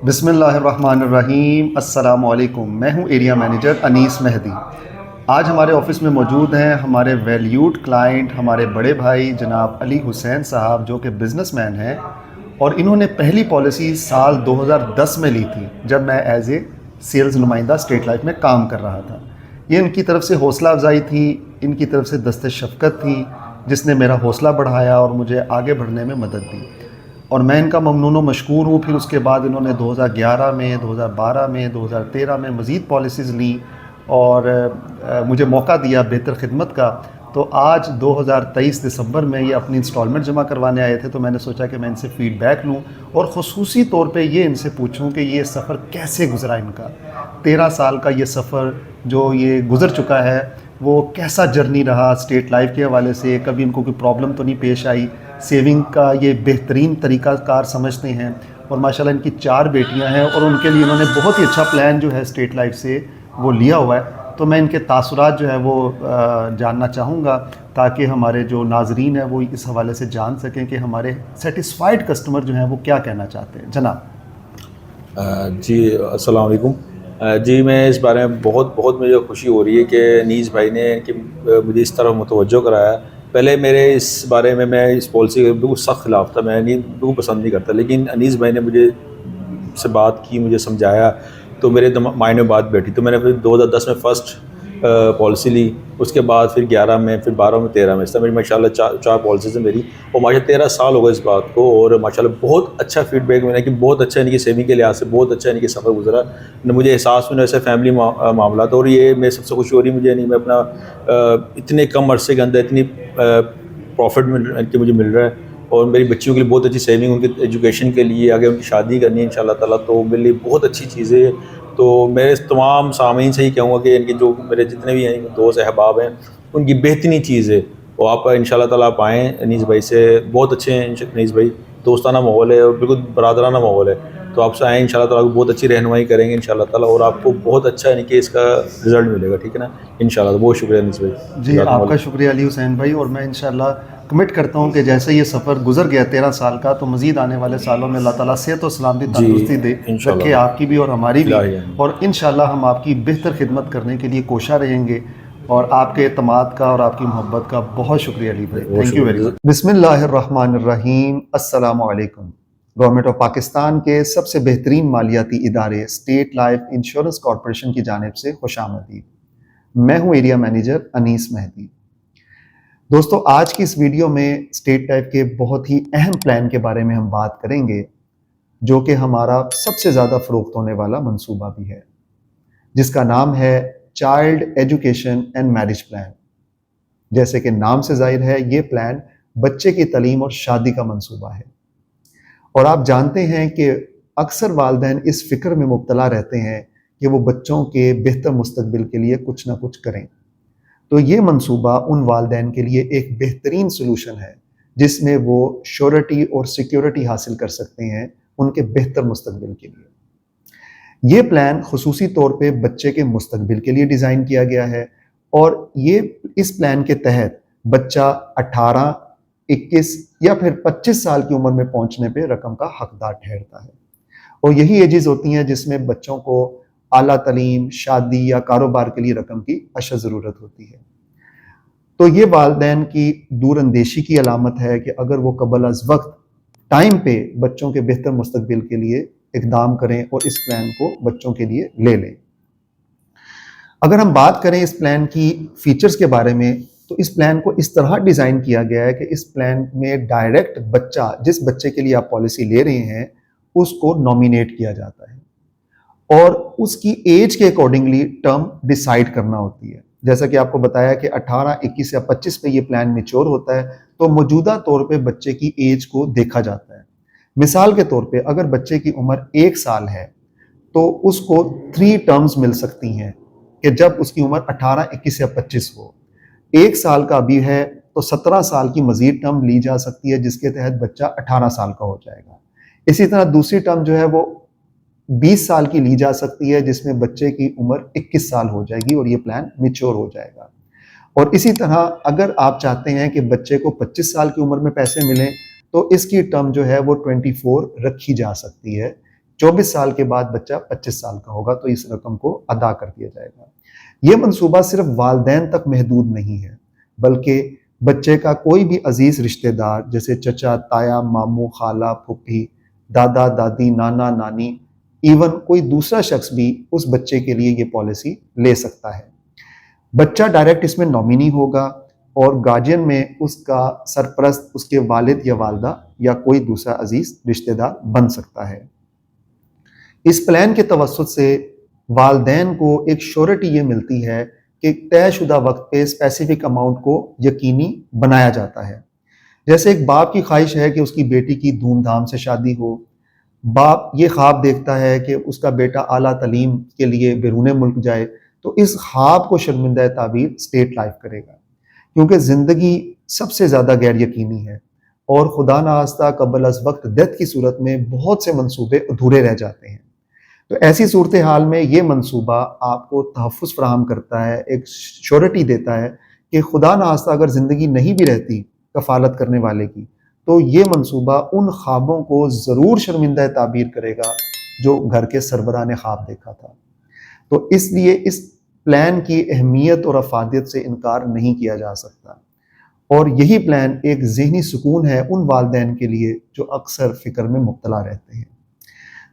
बिस्मिल्लाहिर्रहमानिर्रहीम। अस्सलामुअलैकुम। मैं हूं एरिया मैनेजर अनीस मेहदी। आज हमारे ऑफ़िस में मौजूद हैं हमारे वैल्यूड क्लाइंट, हमारे बड़े भाई जनाब अली हुसैन साहब, जो कि बिज़नेसमैन हैं और इन्होंने पहली पॉलिसी साल 2010 में ली थी, जब मैं एज़ ए सेल्स नुमाइंदा स्टेट लाइफ में काम कर रहा था। ये इनकी तरफ से हौसला अफजाई थी, इनकी तरफ से दस्ते शफ़क़त थी, जिसने मेरा हौसला बढ़ाया और मुझे आगे बढ़ने में मदद दी और मैं इनका ममनून व मशकूर हूँ। फिर उसके बाद इन्होंने 2011 में, 2012 में, 2013 में मज़ीद पॉलिसीज़ ली और मुझे मौका दिया बेहतर खिदमत का। तो आज 2023 दिसंबर में ये अपनी इंस्टॉलमेंट जमा करवाने आए थे, तो मैंने सोचा कि मैं इनसे फ़ीडबैक लूँ और ख़ुसूसी तौर पे ये इनसे पूछूँ कि ये सफ़र कैसे गुज़रा इनका। 13 साल का ये सफ़र जो ये गुज़र चुका है, वो कैसा जर्नी रहा स्टेट लाइफ के हवाले से। कभी इनको कोई प्रॉब्लम तो नहीं पेश आई। सेविंग का ये बेहतरीन तरीक़ाकार समझते हैं और माशाल्लाह इनकी 4 बेटियां हैं और उनके लिए इन्होंने बहुत ही अच्छा प्लान जो है स्टेट लाइफ से वो लिया हुआ है। तो मैं इनके तासुरात जो है वो जानना चाहूँगा, ताकि हमारे जो नाजरीन हैं वो इस हवाले से जान सकें कि हमारे सेटिस्फाइड कस्टमर जो हैं वो क्या कहना चाहते हैं। जनाब। जी अस्सलाम वालेकुम। जी मैं इस बारे में बहुत बहुत मुझे खुशी हो रही है कि अनीस भाई ने कि मुझे इस तरह मुतवज्जो कराया। पहले मेरे इस बारे में मैं इस पॉलिसी के बिल्कुल सख्त खिलाफ था, मैं नहीं बिल्कुल पसंद नहीं करता, लेकिन अनीस भाई ने मुझे से बात की, मुझे समझाया, तो मेरे माइंड में बात बैठी। तो मैंने फिर 2010 में फ़र्स्ट पॉलिसी ली, उसके बाद फिर 11 में, फिर 12 में, 13 में, इस तरह मेरी माशाल्लाह चार पॉलिसीज़ हैं मेरी। और माशाल्लाह 13 साल हो गए इस बात को और माशाल्लाह बहुत अच्छा फीडबैक मिला कि बहुत अच्छा इनकी सेविंग के लिहाज से बहुत अच्छा इनकी सफ़र गुजरा। मुझे एहसास हुआ ऐसे फैमिली मामला। और ये मैं सबसे खुशी हो रही मुझे, नहीं मैं अपना इतने कम अरसे के अंदर इतनी प्रॉफिट मुझे मिल रहा है और मेरी बच्चियों के लिए बहुत अच्छी सेविंग, उनकी एजुकेशन के लिए, आगे उनकी शादी करनी है इंशाल्लाह ताला, तो मेरे लिए बहुत अच्छी चीज़ है। तो मैं तमाम सामीन से ही कहूँगा कि इनके जो मेरे जितने भी हैं दोस्त अहबाब हैं, उनकी बेहतरीन चीज़ है। और आप इंशाल्लाह ताला आप आएँ अनीस भाई से, बहुत अच्छे हैं अनीस भाई, दोस्ताना माहौल है और बिल्कुल बरादराना माहौल है। तो आपसे आएँ इंशाल्लाह ताला, बहुत अच्छी रहनुमाई करेंगे इंशाल्लाह ताला और आपको बहुत अच्छा यानी कि इसका रिज़ल्ट मिलेगा, ठीक है ना? इंशाल्लाह। तो बहुत शुक्रिया अनीस भाई। जी, आपका शुक्रिया अली हुसैन भाई। और मैं इंशाल्लाह कमिट करता हूँ कि जैसे ये सफ़र गुजर गया 13 साल का, तो मज़ीद आने वाले सालों में अल्लाह ताला सेहत और सलामती जी तंदुरुस्ती दे रखे, इंशाल्लाह। आपकी भी और हमारी भी। इलाही और इंशाल्लाह हम आपकी बेहतर खिदमत करने के लिए कोशा रहेंगे। और आपके एतमाद का और आपकी मोहब्बत का बहुत शुक्रिया अली भाई। बहुत थैंक यू वेरी शुक्रिया। मच। बिस्मिल्लाहिर्रहमानिर्रहीम। अस्सलामु अलैकुम। गवर्नमेंट ऑफ पाकिस्तान के सबसे बेहतरीन मालियाती इदारे स्टेट लाइफ इंश्योरेंस कॉरपोरेशन की जानिब से खुशामदीद। मैं हूँ एरिया मैनेजर अनीस मेहदी। दोस्तों, आज की इस वीडियो में स्टेट टाइप के बहुत ही अहम प्लान के बारे में हम बात करेंगे, जो कि हमारा सबसे ज़्यादा फ़रोख्त होने वाला मंसूबा भी है, जिसका नाम है child education and marriage plan. जैसे कि नाम से ज़ाहिर है, ये प्लान बच्चे की तालीम और शादी का मंसूबा है। और आप जानते हैं कि अक्सर वालिदैन इस फ़िक्र में मुब्तला रहते हैं कि वो बच्चों के बेहतर मुस्तकबिल के लिए कुछ ना कुछ करें। तो ये मंसूबा उन वालिदैन के लिए एक बेहतरीन सॉल्यूशन है, जिसमें वो श्योरिटी और सिक्योरिटी हासिल कर सकते हैं उनके बेहतर मुस्तकबिल के लिए। ये प्लान खुसूसी तौर पे बच्चे के मुस्तकबिल के लिए डिज़ाइन किया गया है और ये इस प्लान के तहत बच्चा 18, 21 या फिर 25 साल की उम्र में पहुंचने पे रकम का हकदार ठहरता है। और यही एजेस होती हैं जिसमें बच्चों को आला तालीम, शादी या कारोबार के लिए रकम की अशद ज़रूरत होती है। तो ये वालिदैन की दूरअंदेशी की अलामत है कि अगर वो कबल अज़ वक्त टाइम पे बच्चों के बेहतर मुस्तकबिल के लिए इक़दाम करें और इस प्लान को बच्चों के लिए ले लें। अगर हम बात करें इस प्लान की फ़ीचर्स के बारे में, तो इस प्लान को इस तरह डिज़ाइन किया गया है कि इस प्लान में डायरेक्ट बच्चा, जिस बच्चे के लिए आप पॉलिसी ले रहे हैं, उसको नॉमिनेट किया जाता है और उसकी एज के अकॉर्डिंगली टर्म डिसाइड करना होती है। जैसा कि आपको बताया कि 18, 21 या 25 पे ये प्लान मैच्योर होता है, तो मौजूदा तौर पे बच्चे की एज को देखा जाता है। मिसाल के तौर पे अगर बच्चे की उम्र 1 साल है, तो उसको 3 टर्म्स मिल सकती हैं कि जब उसकी उम्र 18, 21 या 25 हो। 1 साल का अभी है तो 17 साल की मज़ीद टर्म ली जा सकती है, जिसके तहत बच्चा 18 साल का हो जाएगा। इसी तरह दूसरी टर्म जो है वो 20 साल की ली जा सकती है, जिसमें बच्चे की उम्र 21 साल हो जाएगी और ये प्लान मैच्योर हो जाएगा। और इसी तरह अगर आप चाहते हैं कि बच्चे को 25 साल की उम्र में पैसे मिलें, तो इसकी टर्म जो है वो 24 रखी जा सकती है 24 साल के बाद बच्चा 25 साल का होगा तो इस रकम को अदा कर दिया जाएगा। ये मंसूबा सिर्फ वालिदैन तक महदूद नहीं है, बल्कि बच्चे का कोई भी अजीज रिश्तेदार जैसे चचा, ताया, मामू, खाला, फूफी, दादा, दादी, नाना, नानी, इवन कोई दूसरा शख्स भी उस बच्चे के लिए ये पॉलिसी ले सकता है। बच्चा डायरेक्ट इसमें नॉमिनी होगा और गार्जियन में उसका सरपरस्त उसके वालिद या वालदा या कोई दूसरा अजीज रिश्तेदार बन सकता है। इस प्लान के तवस्सुत से वालिदैन को एक श्योरिटी ये मिलती है कि तयशुदा वक्त पे स्पेसिफिक अमाउंट को यकीनी बनाया जाता है। जैसे एक बाप की ख्वाहिश है कि उसकी बेटी की धूमधाम से शादी हो, बाप ये ख्वाब देखता है कि उसका बेटा आला तालीम के लिए बैरून मुल्क जाए, तो इस ख्वाब को शर्मिंदा ताबीर स्टेट लाइफ करेगा, क्योंकि ज़िंदगी सबसे ज़्यादा गैर यकीनी है और खुदा न खास्ता कबल अज़ वक्त डेथ की सूरत में बहुत से मंसूबे अधूरे रह जाते हैं। तो ऐसी सूरत हाल में ये मंसूबा आपको तहफ़्फ़ुज़ फ़राहम करता है, एक श्योरिटी देता है कि खुदा न खास्ता अगर ज़िंदगी नहीं भी रहती कफ़ालत करने वाले की, तो ये मंसूबा उन ख्वाबों को ज़रूर शर्मिंदा ताबीर करेगा जो घर के सरबराह ने ख्वाब देखा था। तो इसलिए इस प्लान की अहमियत और अफादियत से इनकार नहीं किया जा सकता और यही प्लान एक ज़हनी सुकून है उन वालिदैन के लिए जो अक्सर फ़िक्र में मुब्तला रहते हैं।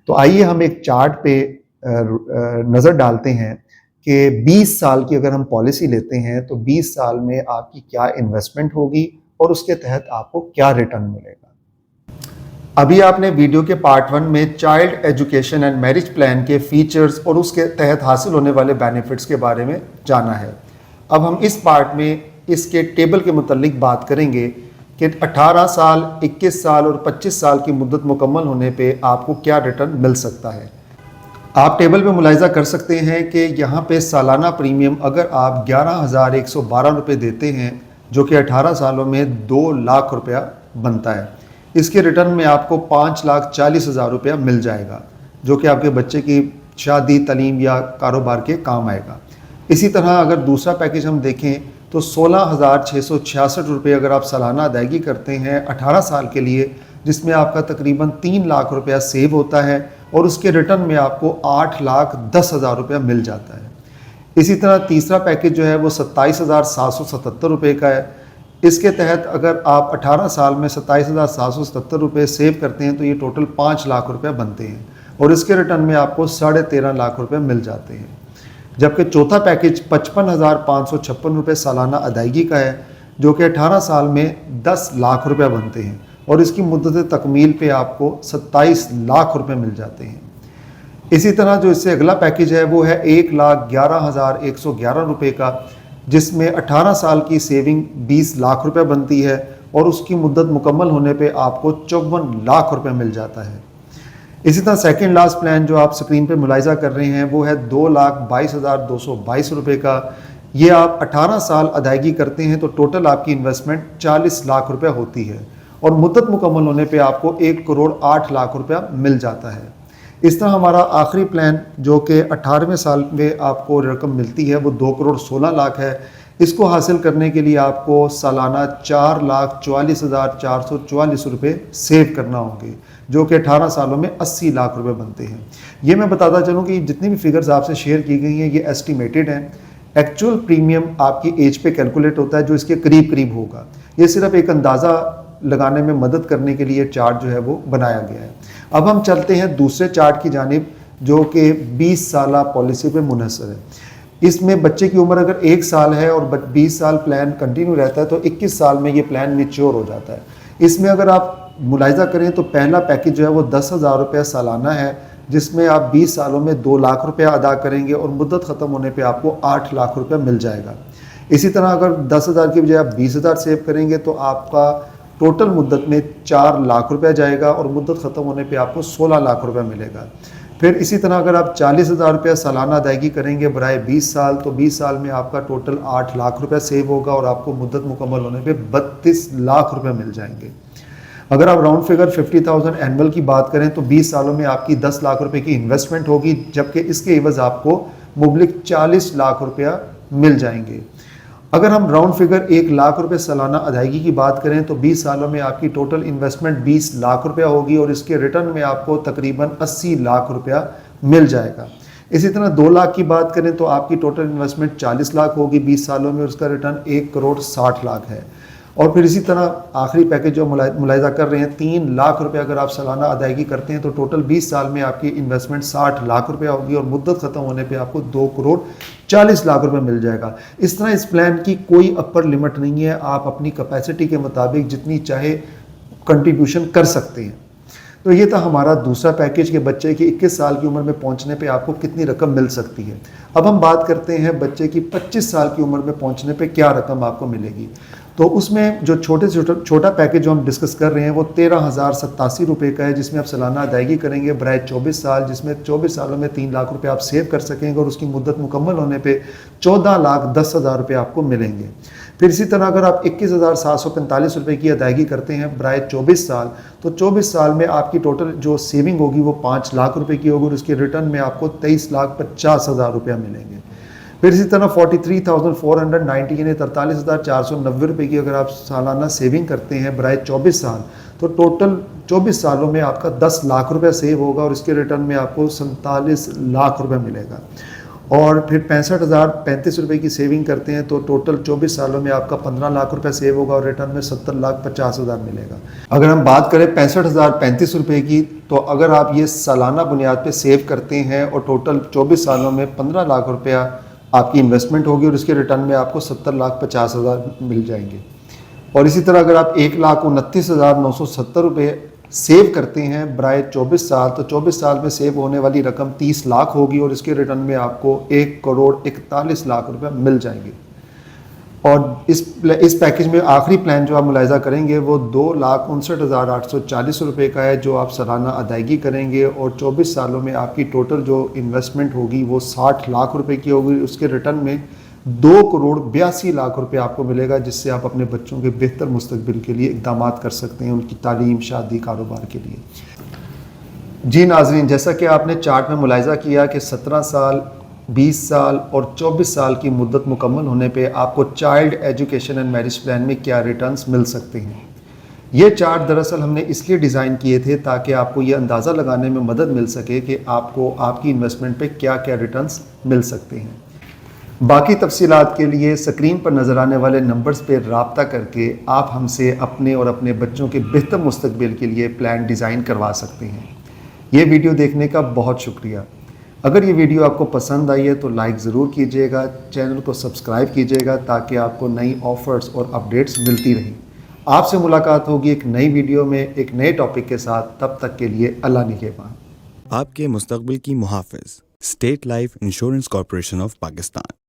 तो आइए हम एक चार्ट पे नज़र डालते हैं कि 20 साल की अगर हम पॉलिसी लेते हैं तो 20 साल में आपकी क्या इन्वेस्टमेंट होगी और उसके तहत आपको क्या रिटर्न मिलेगा। अभी आपने वीडियो के पार्ट 1 में child education and marriage plan के फीचर्स और उसके तहत हासिल होने वाले बेनिफिट्स के बारे में जाना है। अब हम इस पार्ट में इसके टेबल के मुतालिक बात करेंगे कि 18 साल, 21 साल और 25 साल की मुद्दत मुकम्मल होने पे आपको क्या रिटर्न मिल सकता है। आप टेबल में मुलाहिज़ा कर सकते हैं कि यहाँ पे सालाना प्रीमियम अगर आप 11,112 रुपये देते हैं, जो कि 18 सालों में 2 लाख रुपया बनता है, इसके रिटर्न में आपको 5,40,000 रुपया मिल जाएगा, जो कि आपके बच्चे की शादी, तालीम या कारोबार के काम आएगा। इसी तरह अगर दूसरा पैकेज हम देखें तो 16,666 रुपये अगर आप सालाना अदायगी करते हैं 18 साल के लिए, जिसमें आपका तकरीबन 3 लाख रुपया सेव होता है और उसके रिटर्न में आपको 8,10,000 रुपया मिल जाता है। इसी तरह तीसरा पैकेज जो है वो 27,777 रुपये का है। इसके तहत अगर आप 18 साल में 27,777 रुपये सेव करते हैं तो ये टोटल 5 लाख रुपया बनते हैं और इसके रिटर्न में आपको 13.5 लाख रुपये मिल जाते हैं। जबकि चौथा पैकेज 55,556 रुपये सालाना अदायगी का है, जो कि 18 साल में 10 लाख रुपया बनते हैं और इसकी मुद्दत तकमील पे आपको 27 लाख रुपये मिल जाते हैं। इसी तरह जो इससे अगला पैकेज है वो है 1,11,111 रुपये का, जिसमें 18 साल की सेविंग 20 लाख रुपये बनती है और उसकी मुद्दत मुकम्मल होने पे आपको 54 लाख रुपये मिल जाता है। इसी तरह सेकंड लास्ट प्लान जो आप स्क्रीन पे मुलाहिज़ा कर रहे हैं वो है 2,22,222 रुपये का। ये आप 18 साल अदायगी करते हैं तो टोटल आपकी इन्वेस्टमेंट 40 लाख रुपया होती है और मुद्दत मुकम्मल होने पे आपको 1,08 लाख रुपया मिल जाता है। इस तरह हमारा आखिरी प्लान जो कि 18वें साल में आपको रकम मिलती है वो 2,16 लाख है। इसको हासिल करने के लिए आपको सालाना 4,44,444 रुपये सेव करना होंगे, जो कि 18 सालों में 80 लाख रुपए बनते हैं। ये मैं बताता चलूँ कि जितनी भी फिगर्स आपसे शेयर की गई हैं ये एस्टिमेटेड हैं। एक्चुअल प्रीमियम आपकी एज पे कैलकुलेट होता है जो इसके करीब करीब होगा। ये सिर्फ एक अंदाज़ा लगाने में मदद करने के लिए चार्ट जो है वो बनाया गया है। अब हम चलते हैं दूसरे चार्ट की जानिब जो कि 20 साला पॉलिसी पे मुनहसर है। इसमें बच्चे की उम्र अगर 1 साल है और 20 साल प्लान कंटिन्यू रहता है तो 21 साल में ये प्लान मैच्योर हो जाता है। इसमें अगर आप मुलाहिज़ा करें तो पहला पैकेज जो है वो 10,000 रुपया सालाना है, जिसमें आप 20 सालों में 2 लाख रुपया अदा करेंगे और मुद्दत ख़त्म होने पे आपको 8 लाख रुपया मिल जाएगा। इसी तरह अगर 10,000 की बजाय आप 20,000 सेव करेंगे तो आपका टोटल मुद्दत में 4 लाख रुपया जाएगा और मुद्दत ख़त्म होने पे आपको 16 लाख रुपया मिलेगा। फिर इसी तरह अगर आप 40,000 रुपया सालाना अदायगी करेंगे बराए 20 साल तो 20 साल में आपका टोटल 8 लाख रुपया सेव होगा और आपको मुद्दत मुकम्मल होने पे 32 लाख रुपया मिल जाएंगे। अगर आप राउंड फिगर 50,000 एनुअल की बात करें तो 20 सालों में आपकी 10 लाख रुपए की इन्वेस्टमेंट होगी, जबकि इसके एवज आपको मुबलिक 40 लाख रुपया मिल जाएंगे। अगर हम राउंड फिगर 1 लाख रुपए सालाना अदायगी की बात करें तो 20 सालों में आपकी टोटल इन्वेस्टमेंट 20 लाख रुपया होगी और इसके रिटर्न में आपको तकरीबन 80 लाख रुपया मिल जाएगा। इसी तरह 2 लाख की बात करें तो आपकी टोटल इन्वेस्टमेंट 40 लाख होगी 20 सालों में और उसका रिटर्न 1 करोड़ 60 लाख है। और फिर इसी तरह आखिरी पैकेज जो मुलाहिजा कर रहे हैं 3 लाख रुपए अगर आप सालाना अदायगी करते हैं तो टोटल 20 साल में आपकी इन्वेस्टमेंट 60 लाख रुपया होगी और मुद्दत ख़त्म होने पे आपको 2 करोड़ 40 लाख रुपए मिल जाएगा। इस तरह इस प्लान की कोई अपर लिमिट नहीं है, आप अपनी कैपेसिटी के मुताबिक जितनी चाहे कंट्रीब्यूशन कर सकते हैं। तो ये था हमारा दूसरा पैकेज के बच्चे की 21 साल की उम्र में पहुंचने पे आपको कितनी रकम मिल सकती है। अब हम बात करते हैं बच्चे की 25 साल की उम्र में पहुंचने पे क्या रकम आपको मिलेगी। तो उसमें जो छोटा पैकेज जो हम डिस्कस कर रहे हैं वो 13,087 रुपये का है, जिसमें आप सालाना अदायगी करेंगे बराए 24 साल, जिसमें 24 सालों में 3 लाख रुपए आप सेव कर सकेंगे और उसकी मुद्दत मुकम्मल होने पे 14,10,000 रुपये आपको मिलेंगे। फिर इसी तरह अगर आप 21,745 रुपये की अदायगी करते हैं बराए 24 साल, तो 24 साल में आपकी टोटल जो सेविंग होगी वो 5 लाख रुपए की होगी और उसके रिटर्न में आपको 23,50,000 रुपया मिलेंगे। फिर इसी तरह 43,490 यानी 43,490 रुपये की अगर आप सालाना सेविंग करते हैं बराए 24 साल, तो टोटल 24 सालों में आपका 10 लाख रुपया सेव होगा और इसके रिटर्न में आपको 47 लाख रुपया मिलेगा। और फिर 65,035 रुपये की सेविंग करते हैं तो टोटल 24 सालों में आपका 15 लाख रुपया सेव होगा और रिटर्न में 70,50,000 मिलेगा। अगर हम बात करें 65,035 रुपये की, तो अगर आप ये सालाना बुनियाद पे सेव करते हैं और टोटल 24 सालों में 15 लाख रुपया आपकी इन्वेस्टमेंट होगी और इसके रिटर्न में आपको 70,50,000 मिल जाएंगे। और इसी तरह अगर आप 1,29,970 रुपये सेव करते हैं बराए 24 साल, तो 24 साल में सेव होने वाली रकम 30 लाख होगी और इसके रिटर्न में आपको 1 करोड़ 41 लाख रुपए मिल जाएंगे। और इस पैकेज में आखिरी प्लान जो आप मुलाहिजा करेंगे वो 2,59,840 रुपये का है, जो आप सालाना अदायगी करेंगे और 24 सालों में आपकी टोटल जो इन्वेस्टमेंट होगी वो 60 लाख रुपए की होगी। उसके रिटर्न में 2 करोड़ 82 लाख रुपए आपको मिलेगा, जिससे आप अपने बच्चों के बेहतर मुस्तकबिल के लिए इक़दाम कर सकते हैं, उनकी तालीम, शादी, कारोबार के लिए। जी नाज़रीन, जैसा कि आपने चार्ट में मुलाहिजा किया कि 17 साल, 20 साल और 24 साल की मुद्दत मुकम्मल होने पे आपको child education and marriage plan में क्या रिटर्न्स मिल सकते हैं। ये चार्ट दरअसल हमने इसलिए डिज़ाइन किए थे ताकि आपको ये अंदाज़ा लगाने में मदद मिल सके कि आपको आपकी इन्वेस्टमेंट पे क्या क्या रिटर्न्स मिल सकते हैं। बाकी तफसीलात के लिए स्क्रीन पर नज़र आने वाले नंबर्स पर रब्ता करके आप हमसे अपने और अपने बच्चों के बेहतर मुस्तकबिल के लिए प्लान डिज़ाइन करवा सकते हैं। ये वीडियो देखने का बहुत शुक्रिया। अगर ये वीडियो आपको पसंद आई है तो लाइक ज़रूर कीजिएगा, चैनल को सब्सक्राइब कीजिएगा ताकि आपको नई ऑफ़र्स और अपडेट्स मिलती रहें। आपसे मुलाकात होगी एक नई वीडियो में एक नए टॉपिक के साथ। तब तक के लिए अल्लाह निगहबान। आपके मुस्तकबिल की मुहाफ़िज़, state life insurance corporation of Pakistan.